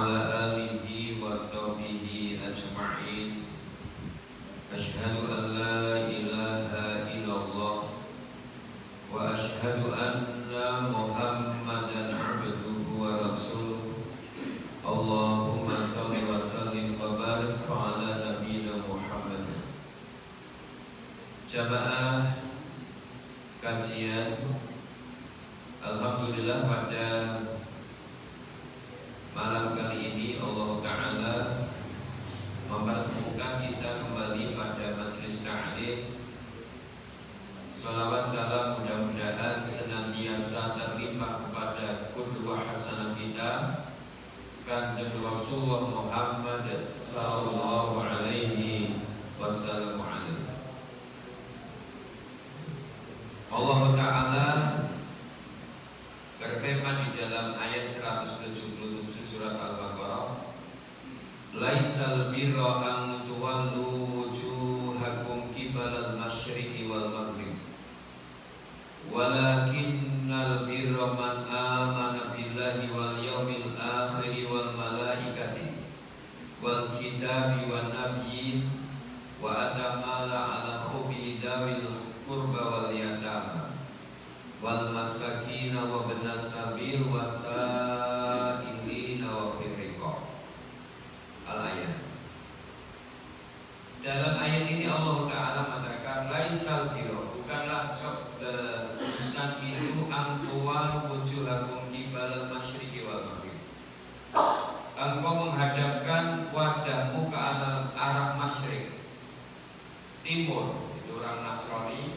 وعلى آله وصحبه أجمعين. أشهد أن لا إله إلا الله وأشهد أن محمدا عبده ورسوله. اللهم صل وسلم وبارك على نبينا محمد. Jamaah kasihan, alhamdulillah pada malam kali ini Allah Ta'ala mempertemukan kita kembali pada majelis ta'lim. Salawat salam mudah-mudahan senantiasa terlimpah kepada qudwah hasanah kita Kanjeng Rasulullah Muhammad sallallahu alaihi wasallam. Allah Ta'ala berfirman di dalam ayat 177 surat Al-Baqarah, Laisal birra an tuwallu wujuhakum qibalal masyriqi wal maghrib walakinnal birra man amana billahi wal yawmil akhir wal malaikati wal kitabi wan nabiyyin wa atamala ala khubi dawil qurba wal yatama wal masakina wa benas sabil wasailina wa firriqab. Al-ayat. Dalam ayat ini Allah Ta'ala mengatakan laisal birra, bukanlah urusan itu antuwal wujuhakum qibalal masyriqi wal maghrib. Engkau menghadapkan wajahmu ke arah masyrik, timur, itu orang Nasrani,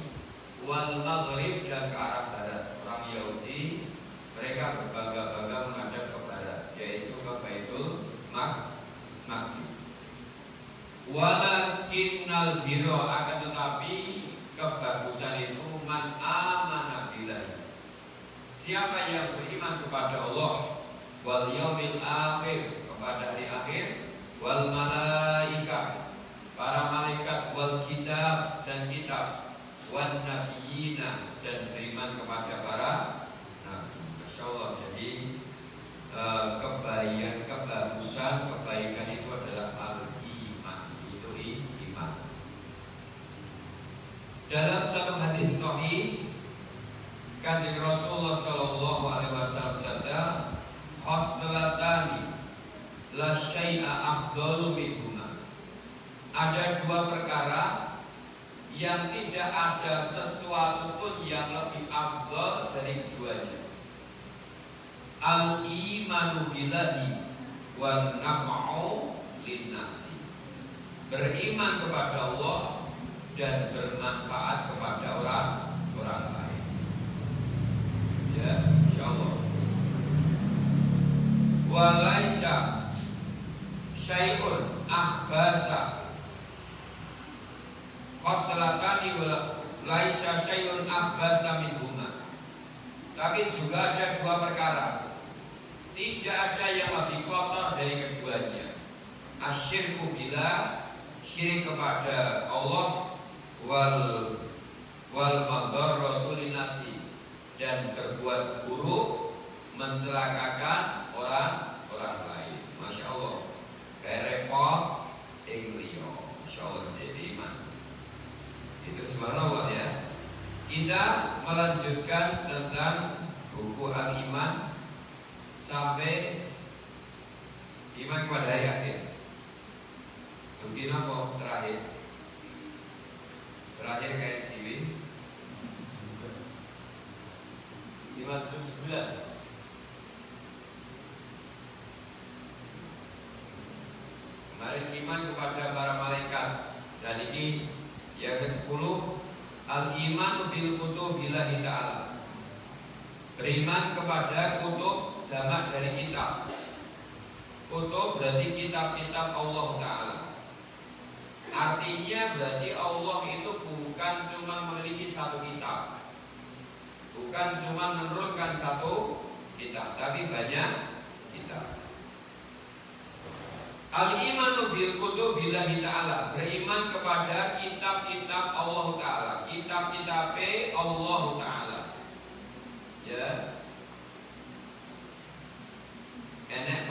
wal maghrib, dan ke arah barat, orang Yahudi. Mereka berbangga-bangga menghadap ke barat, yaitu ke Baitul Maqdis. Walakinnal birra, akan tetapi kebagusan itu man amana billahi, siapa yang beriman kepada Allah, wal yaumil akhir, kepada hari akhir, wal malaika, para malaikat, wal kitab, dan kitab, wan nabiyina, dan beriman kepada para nabi. Masya Allah. Jadi kebagusan, kebaikan itu adalah al-iman, itu iman. Dalam satu hadis sahih, Kanjeng Rasulullah sallallahu alaihi wasallam bersabda, khoslatani la syai'a afdalu minhuma. Ada dua perkara yang tidak ada sesuatu pun yang lebih afdal dari keduanya. Al-imanu billahi wa naf'u linnasi, beriman kepada Allah dan bermanfaat kepada orang lain. Ya, insyaallah. Wa laisa syai'un akhbasa, khoslatani wa laisa syai'un akhbasa minhuma. Tapi juga ada dua perkara, tidak ada yang lebih kotor dari keduanya. Asyirku billah, syirik kepada Allah, wal madarratu linasi, dan berbuat buruk, mencelakakan orang lain. Masya Allah, kayak repot liya. Masya Allah, jadi iman. Itu subhanallah ya. Kita melanjutkan tentang buku Al-Iman sampai iman kepada hari akhir. Mungkin apa terakhir? Terakhir kayak TV 59. Kemarin iman kepada para malaikat, dan ini yang ke-10, al-iman bil kutubillahi ta'ala, beriman kepada kutub, jamak dari kitab. Kutub berarti kitab-kitab Allah Ta'ala. Artinya berarti Allah itu bukan cuma memiliki satu kitab, bukan cuma menurunkan satu kitab, tapi banyak kitab. Al-imanu bil kutubillahi ta'ala, beriman kepada kitab-kitab Allah Ta'ala, kitab-kitab Allah Ta'ala. Ya, enek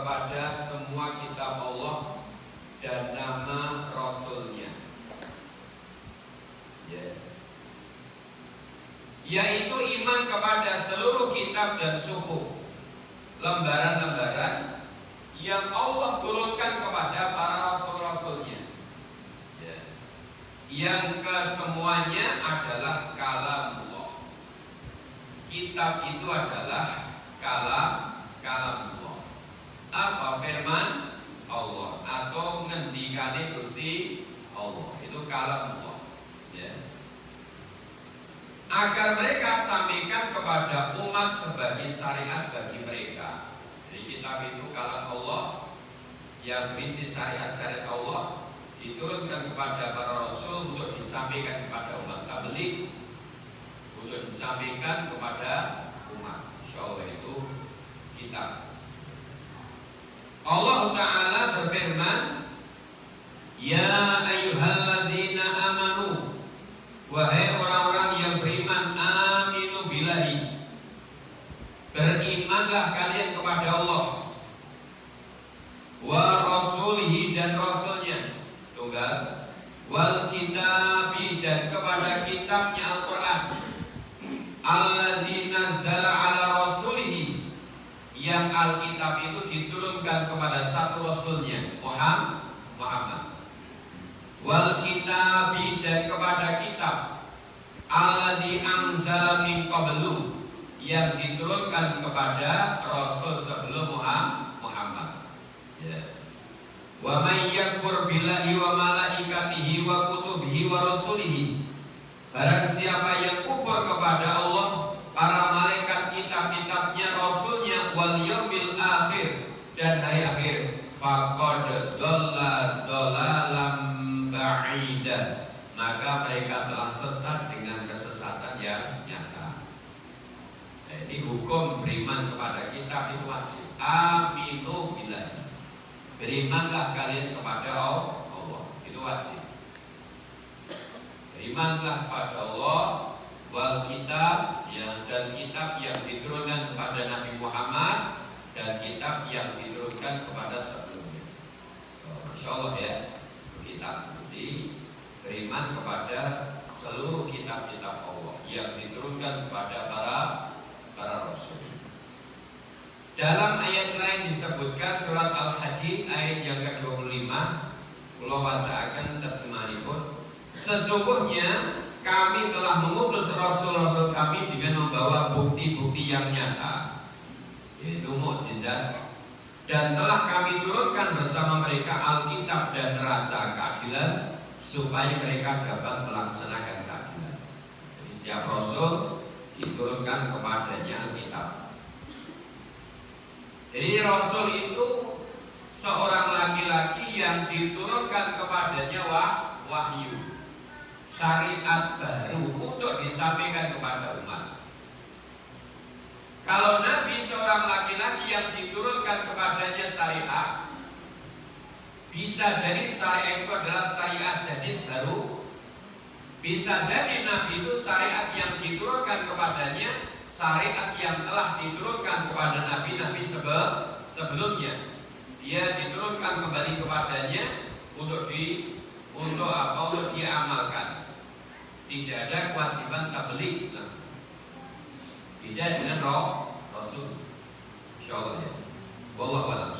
kepada semua kitab Allah dan nama Rasulnya, yaitu iman kepada seluruh kitab dan suhuf, lembaran-lembaran yang Allah turunkan kepada para rasul-rasulnya, yang kesemuanya adalah kalamullah. Kitab itu adalah kalamullah, apa firman Allah atau ngendikane Gusti Allah, itu kalamullah, agar mereka sampaikan kepada umat sebagai syariat bagi mereka. Jadi kitab itu kalam Allah yang berisi syariat-syariat Allah, diturunkan kepada para rasul untuk disampaikan kepada umat, tabligh untuk disampaikan kepada umat. Insyaallah itu kitab. Allah Ta'ala berfirman, ya ayyuhalladzina amanu, wahai orang-orang yang beriman, aminu billahi, berimanlah kalian kepada Allah, wa rasulihi, dan rasulnya tunggal, wal kitabi, dan kepada kitabnya Al-Quran, alladzi nazzala ala rasulihi, yang Alkitab itu diturunkan kepada satu rasulnya, Muhammad, wal kitabi, dan kepada kitab alladzi anzala min qablu, yang diturunkan kepada rasul sebelum Muhammad. Wa may yakfur billahi wa malaikatihi wa kutubihi wa rusulihi, barang siapa yang kufur kepada Allah, para malaikat, kitab-kitabnya, rasulnya, wal yaumil akhir, dan hari akhir, faqad dhalla dhalalan ba'ida, maka mereka telah sesat dengan kesesatan yang nyata. Ini hukum beriman kepada kitab itu wajib. Aminu billahi, berimanlah kalian kepada Allah, itu wajib. Berimanlah kepada Allah, wal kitab, dan kitab yang diturunkan kepada Nabi Muhammad, dan kitab yang diturunkan kepada sebelumnya. Insyaallah ya, kitab jadi beriman kepada seluruh kitab-kitab Allah yang diturunkan kepada para rasul. Dalam ayat lain disebutkan, surat Al-Hadid ayat yang ke-25, kula wacaken terjemahanipun, sesungguhnya kami telah mengutus rasul-rasul kami dengan membawa bukti-bukti yang nyata, yaitu mukjizat, dan telah kami turunkan bersama mereka Alkitab dan neraca keadilan, supaya mereka dapat melaksanakan keadilan. Jadi setiap rasul diturunkan kepadanya Alkitab. Jadi rasul itu seorang laki-laki yang diturunkan kepadanya wahyu, syariat baru untuk disampaikan kepada umat. Kalau Nabi seorang laki-laki yang diturunkan kepadanya syariat, bisa jadi syariat itu adalah syariat jadid baru, bisa jadi Nabi itu syariat yang diturunkan kepadanya syariat yang telah diturunkan kepada Nabi-Nabi sebelumnya. Dia diturunkan kembali kepadanya untuk diamalkan. Tidak ada kewajiban tabligh. Tidak dengan Rasul. Insyaallah ya. Wallahu a'lam.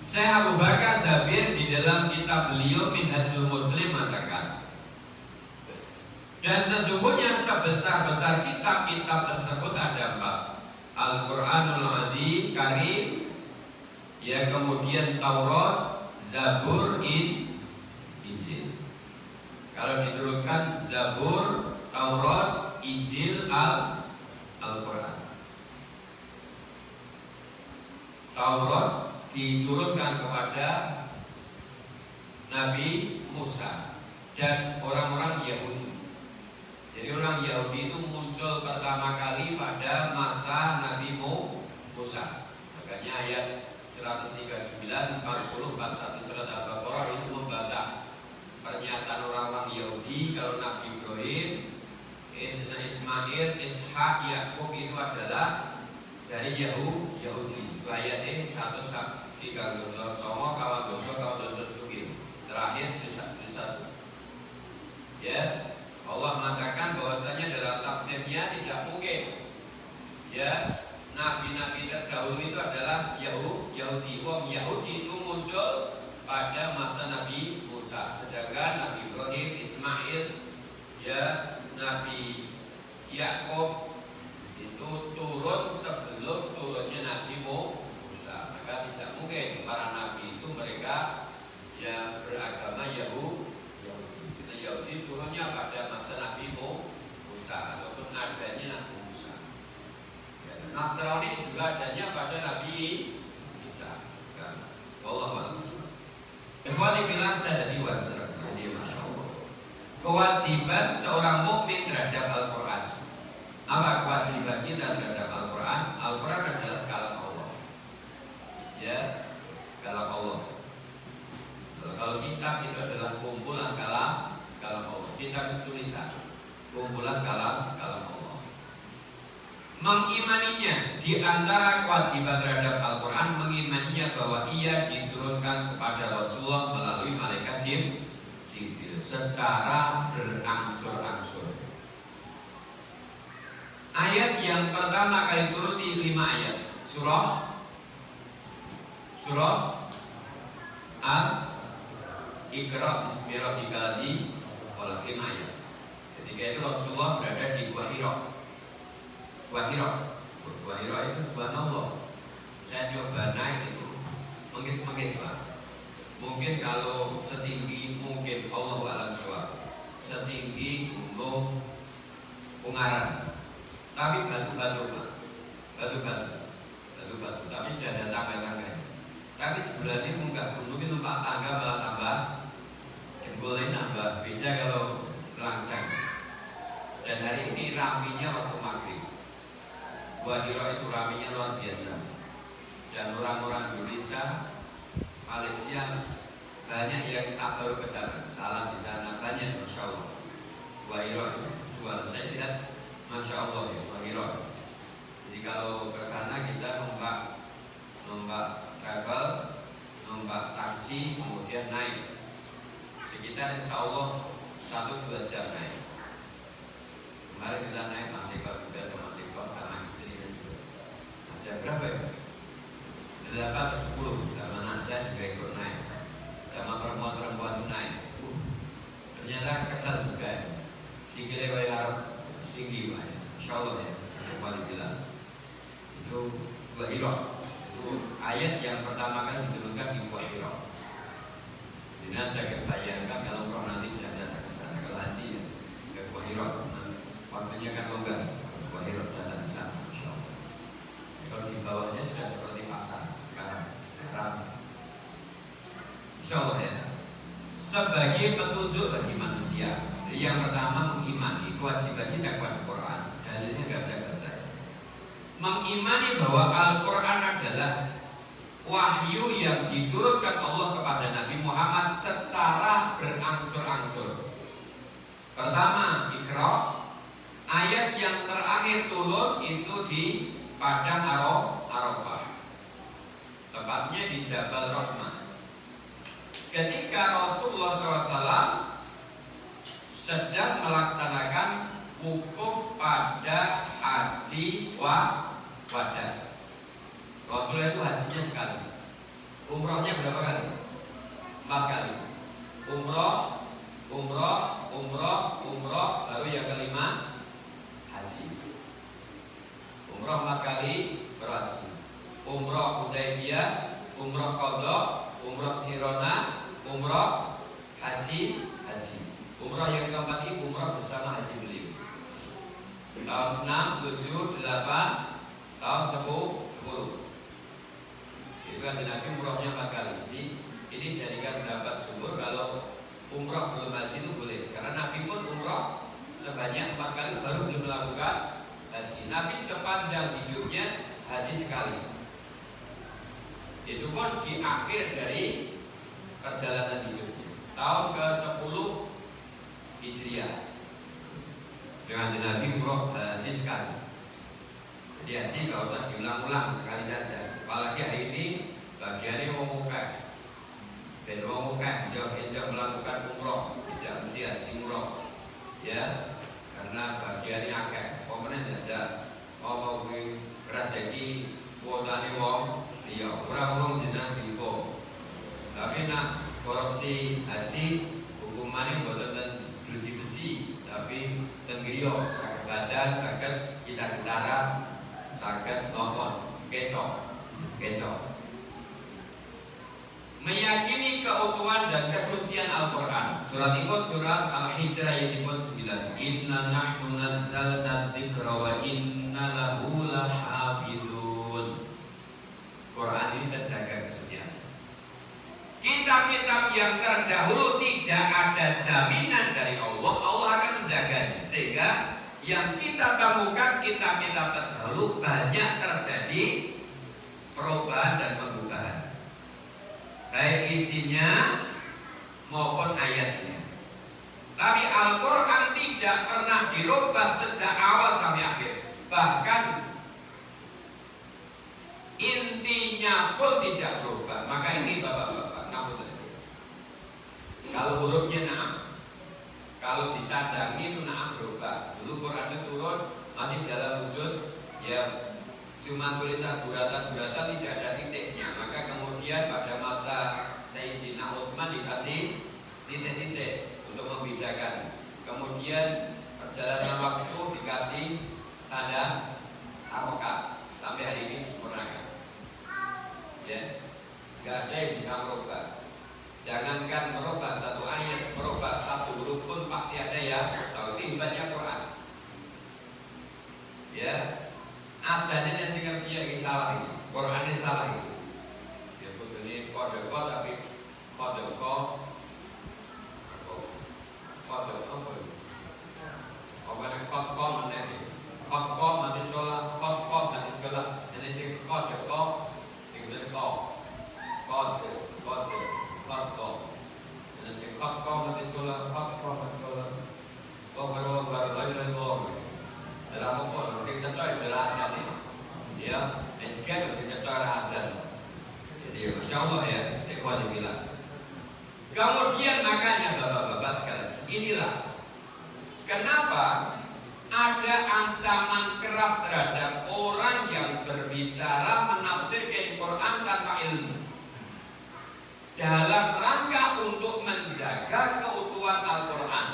Syekh Abu Bakar Jabir di dalam kitab beliau Minhajul Muslim mengatakan, dan sesungguhnya sebesar-besar kitab-kitab tersebut ada 4. Al-Quranul Azim Karim, ya, kemudian Taurat, Zabur, Injil. Kalau diturunkan Zabur, Taurat, Injil, Al-Quran. Taurat diturunkan kepada Nabi Musa dan orang-orang Yahudi. Jadi orang Yahudi itu muncul pertama kali pada masa Nabi Musa. Makanya ayat 139, 40, 41 surat Al-Baqarah itu membantah pernyataan orang-orang Yahudi kalau Nabi Ibrahim, Ismail, Ishak, Yakub itu adalah dari Yahudi. Itu ayatnya 1:3 songo kawan dosa suki. Terakhir juz 1. Ya, Allah mengatakan bahwasanya dalam tafsirnya tidak mungkin ya nabi-nabi terdahulu itu adalah Yahudi. Wong Yahudi itu muncul pada masa Nabi Musa, sedangkan Nabi Ibrahim, Ismail, ya Nabi Yakub itu turun sebelum turunnya Nabi Musa. Maka tidak mungkin para nabi itu mereka yang beragama Yahudi. Yahudi turunnya pada masa Nabi Musa ataupun adanya Nabi Musa. Nasrani juga adanya pada Nabi Isa. Wallahu a'lam. Ikhwani billah sadaqi wa jadi masyaallah. Kewajiban seorang mukmin terhadap Al-Qur'an. Apa kewajiban kita terhadap Al-Qur'an? Al-Qur'an adalah kalam Allah. Ya, kalam Allah. Kalau kitab itu adalah kumpulan kalam Allah. Kitab tulisan, kumpulan kalam Allah. Mengimaninya, di antara kewajiban terhadap Al-Quran, mengimaninya bahwa ia diturunkan kepada Rasulullah melalui malaikat Jibril secara berangsur-angsur. Ayat yang pertama kali turun di 5 ayat. Surah Al-Iqra bismi rabbikal ladzi khalaq, 5 ayat. Ketika itu Rasulullah berada di Gua Hira. Gua Hira itu subhanallah. Saya coba naik itu mengis-mengis lah. Mungkin kalau setinggi mungkin Allah alam suara, setinggi gunung Ungaran. Tapi batu-batu. Tapi sudah ada tangga-tangganya. Tapi sebelah ini enggak gunung itu numpak tangga malah tambah boleh nambah. Beda kalau langsung. Dan hari ini raminya waktu maghrib. Gua Hira itu raminya luar biasa. Dan orang-orang Indonesia, Malaysia banyak yang tak baru ke sana. Salam di sana banyak, masya Allah. Gua Hira itu suara saya lihat, masya Allah ya Gua Hira. Jadi kalau ke sana kita numpak travel, numpak taksi, kemudian naik. Sekitar insya Allah 1-2 jam naik. Kemarin kita naik masih juga sama sama istri dan juga. Ada berapa ya? 8 atau 10. Sama anak saya juga ikut naik. Sama perempuan-perempuan naik. Ternyata kesal juga ya. Sikilnya kayak tinggi Pak. Insya Allah ya. Perempuan bilang itu Gua Hira. Itu ayat yang pertama kali diturunkan di Gua Hira. Jadi saya kebayangkan kalau roh nanti bisa datang ke sana, kalau haji ya, ke Gua Hira, waktunya kan longgar. Gua Hira datang ke sana, insya Allah. Kalau di bawahnya sudah seperti pasar sekarang, ramai. Insya Allah ya. Sebagai petunjuk bagi manusia. Jadi yang pertama mengimani kewajiban kita kepada Quran. Dalilnya nggak saya baca. Mengimani bahwa Al-Quran adalah wahyu yang diturunkan Allah kepada Nabi Muhammad secara berangsur-angsur. Pertama, Iqra. Ayat yang terakhir turun itu di Padang Arafah. Tepatnya di Jabal Rahmah. Ketika Rasulullah SAW sedang melaksanakan wukuf pada haji wada. Rasulullah itu hajinya sekali. Umrohnya berapa kali? 4 kali. Umroh, baru yang kelima haji. Umroh 4 kali berhaji. Umroh Hudaybiyah, umroh Qadha, umroh Sirona, umroh haji. Umroh yang keempat ini umroh bersama haji beliau. Tahun 6, 7, 8, tahun 10. Itu kan Nabi umrohnya 4 kali. Jadi ini jadikan pendapat jumhur kalau umroh belum haji itu boleh. Karena Nabi pun umroh sebanyak 4 kali baru belum melakukan haji. Nabi sepanjang hidupnya haji sekali. Itu pun di akhir dari perjalanan hidupnya. Tahun ke-10 Hijriah. Dengan Nabi umroh haji sekali. Jadi haji nggak usah diulang-ulang, sekali saja. Apalagi hari ini bagiannya mau muka, dan mau muka tidak melakukan umroh, tidak mesti haji umroh, ya, karena bagiannya akeh, komponen ada. Mau rezeki kuotane wong, iya, orang wong jenang dipo. Tapi nak korupsi haji hukumannya boten beci-beci, tapi tenggriyo, badan saged kita utara, saged nopon, kecok. Meyakini keutuhan dan kesucian Al-Quran. Surat ini surat Al-Hijrah ayat 9. Inna nahnu nazzalna dzikra wa inna lahu lahafidun. Quran ini terjaga kesucian. Kitab-kitab yang terdahulu tidak ada jaminan dari Allah, Allah akan menjaganya. Sehingga yang kita temukan kitab-kitab terdahulu banyak terjadi perubahan dan pengubahan, baik isinya maupun ayatnya. Tapi Al-Quran tidak pernah dirubah sejak awal sampai akhir. Bahkan intinya pun tidak berubah. Maka ini bapak-bapak, kamu tahu, kalau hurufnya na'am, kalau disandangi itu na'am berubah. Dulu Quran itu turun masih dalam wujud ya cuma tulisan buratan-buratan, tidak ada titiknya. Maka kemudian pada masa Sayyidina Utsman dikasih titik-titik untuk membedakan. Kemudian perjalanan waktu dikasih sandang harokat sampai hari ini sempurna. Ya, nggak ada yang bisa merubah. Jangankan merubah satu ayat, merubah satu huruf pun pasti ada ya. Tahu hebatnya Quran. Ya. Adanya yang saya ngerti yang salah ini, Qurannya salah itu. Ya betul ini kode tapi kode apa? Orang kode mana ni? Kode mati sholat, mati sholat. Ini sih kode tinggal kode. Ini sih kode mati sholat, mati sholat. Baru lagi. Dalam apa? Kita tahu dalam hati, ya. Sekian kita tahu ada. Jadi, Masya Allah ya, ikhwan billah. Kemudian makanya bapak-bapak sekalian, inilah kenapa ada ancaman keras terhadap orang yang berbicara menafsirkan Quran tanpa ilmu, dalam rangka untuk menjaga keutuhan Al-Quran.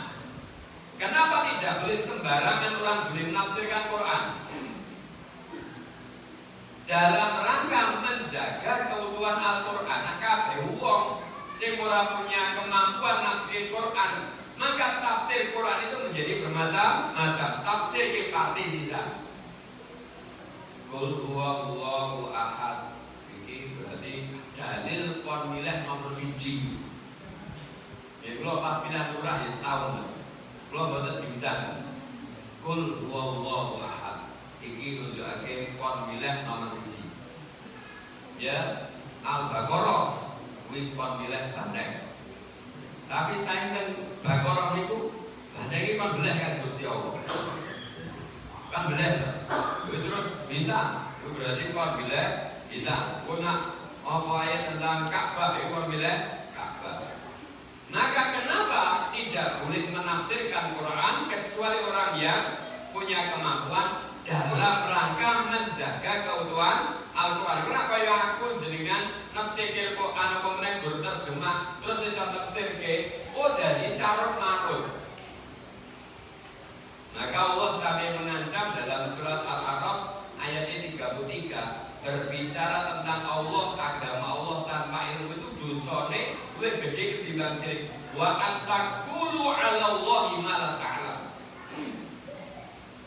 Kenapa tidak boleh sembarangan orang boleh menafsirkan Quran? Dalam rangka menjaga keutuhan Al-Quran, kabeh wong sing ora punya kemampuan nafsir Quran, maka tafsir Quran itu menjadi bermacam-macam. Tafsir ke parti sisa. Qul huwallahu ahad. Ini berarti dalil kon milih nomor 1. Ya kalau pas pindah lurah ya setahun. Kalau boten diundang, Qul huwallahu ahad. Iki nunjukake kon milih nomor 1. Ya, Al-Baqarah kuwi kon milih bandeng. Tapi sainten Baqarah niku bandeng iki kon beleh kan Gusti Allah. Kan beleh. Terus bintang, itu berarti kon beleh bintang. Kok nak apa ayat tentang Ka'bah itu kon beleh Ka'bah. Maka kenapa tidak boleh menafsirkan Quran kecuali orang yang punya kemampuan dalam rangka menjaga keutuhan Al-Quran? Kenapa ya aku jenengan nafsirkan Quran apa meneh berterjemah terus saya tafsirke dari carut marut. Maka Allah sampai mengancam dalam surat Al-A'raf ayat 33 berbicara tentang Allah, agama Allah tanpa ilmu itu dosane lebih gede ketimbang syirik. Wa antaqulu 'ala Allahi ma la ta'lam.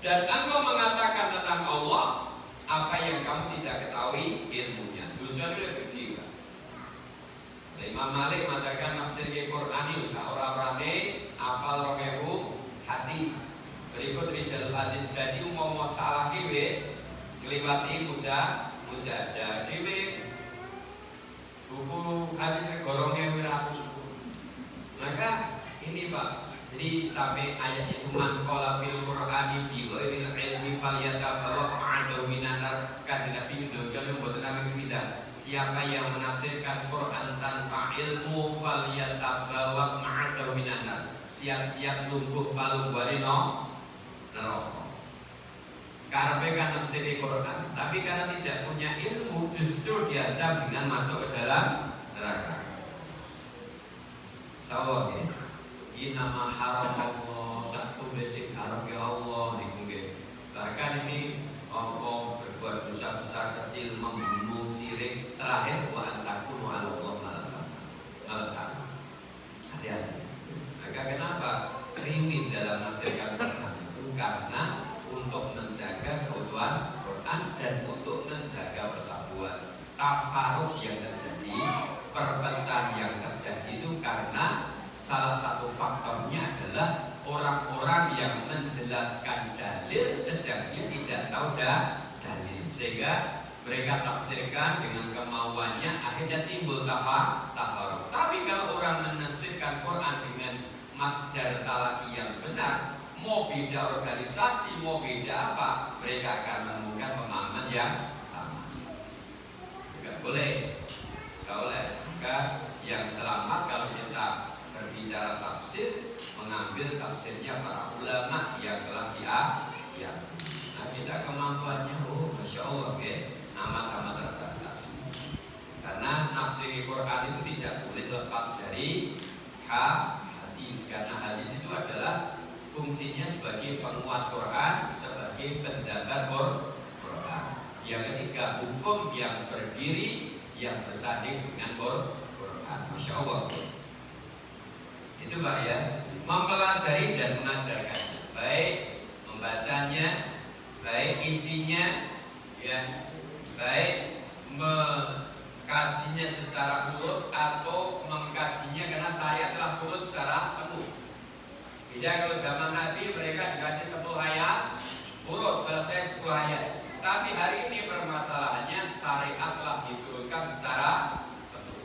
Dan engkau mengatakan tentang Allah apa yang kamu tidak ketahui ilmunya. Dosane lebih gede. Imam Malik mengatakan nafsir Quran itu saora-orane apal 2000 hadis. Berikut rijal hadis tadi umum salah wis ngliwati mujadah dhewe buku hadis gorongnya wiratus. Maka ini Pak, jadi sampai ayat itu man qala fil qur'ani bi ghairil ilmi falyatafarraq ma'adu minan siapa yang menafsirkan Quran tanpa ilmu falyatabawwa ma'adahu minan nar. Siap-siap lumpuh palu barino neraka. Karepe kan nafsiri Quran, tapi karena tidak punya ilmu justru diadab dengan masuk ke dalam neraka. Sawah ya. Inama haram Allah, satu basic haram ya Allah niku nggih. Bahkan ini apa berbuat dosa besar kecil, membunuh, syirik, terakhir wa antakunu ala Allah malakan. Hati-hati. Maka kenapa rimit dalam menafsirkan Quran itu? Karena untuk menjaga keutuhan Quran dan untuk menjaga persatuan. Tafarruq yang terjadi, perpecahan yang terjadi itu karena salah satu faktornya adalah orang-orang yang menjelaskan dalil sedang dia tidak tahu dalil, sehingga mereka tafsirkan dengan kemauannya, akhirnya timbul tafarruq. Tapi kalau orang menafsirkan Quran dengan masdar talaki yang benar, mau beda organisasi, mau beda apa, mereka akan menemukan pemahaman yang sama. Tidak boleh. Maka yang selamat kalau kita berbicara tafsir, mengambil tafsirnya para ulama yang telah diakui. Nah, kita kemampuannya, masya Allah, amat-amat terbatas. Karena nafsir Quran itu tidak boleh lepas dari hadis, karena hadis itu adalah fungsinya sebagai penguat Quran, sebagai penjaga Quran. Yang ketiga, hukum yang berdiri, yang bersanding dengan Quran. Masya Allah. Itu Pak ya, mempelajari dan mengajarkan, baik membacanya, baik isinya, ya, baik mengkajinya secara urut atau mengkajinya karena saya telah urut secara penuh. Beda kalau zaman Nabi mereka dikasih 10 ayat, urut selesai 10 ayat. Tapi hari ini permasalahannya syariat telah diturunkan secara penuh.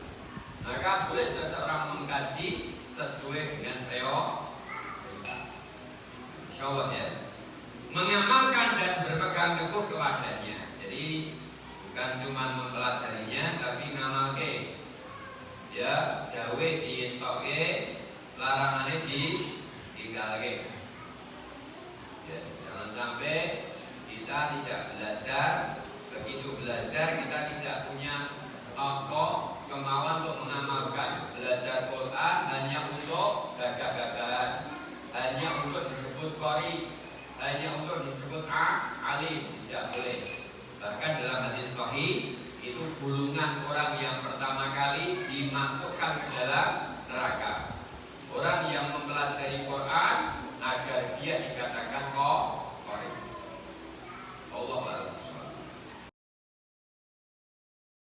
Maka boleh seseorang mengkaji sesuai dengan prioritas. Insyaallah ya. Mengamalkan dan berpegang teguh kepadanya. Jadi bukan cuma mempelajarinya, tapi ngamalke. Ya, dawe diestoke, larangane ditinggalke. Ya, jangan sampai kita tidak belajar. Begitu belajar kita tidak punya kemauan untuk mengamalkan. Belajar Quran hanya untuk gagah-gagahan, hanya untuk disebut qari, hanya untuk disebut alim, tidak boleh. Bahkan dalam hadis sahih itu golongan orang yang pertama kali dimasuk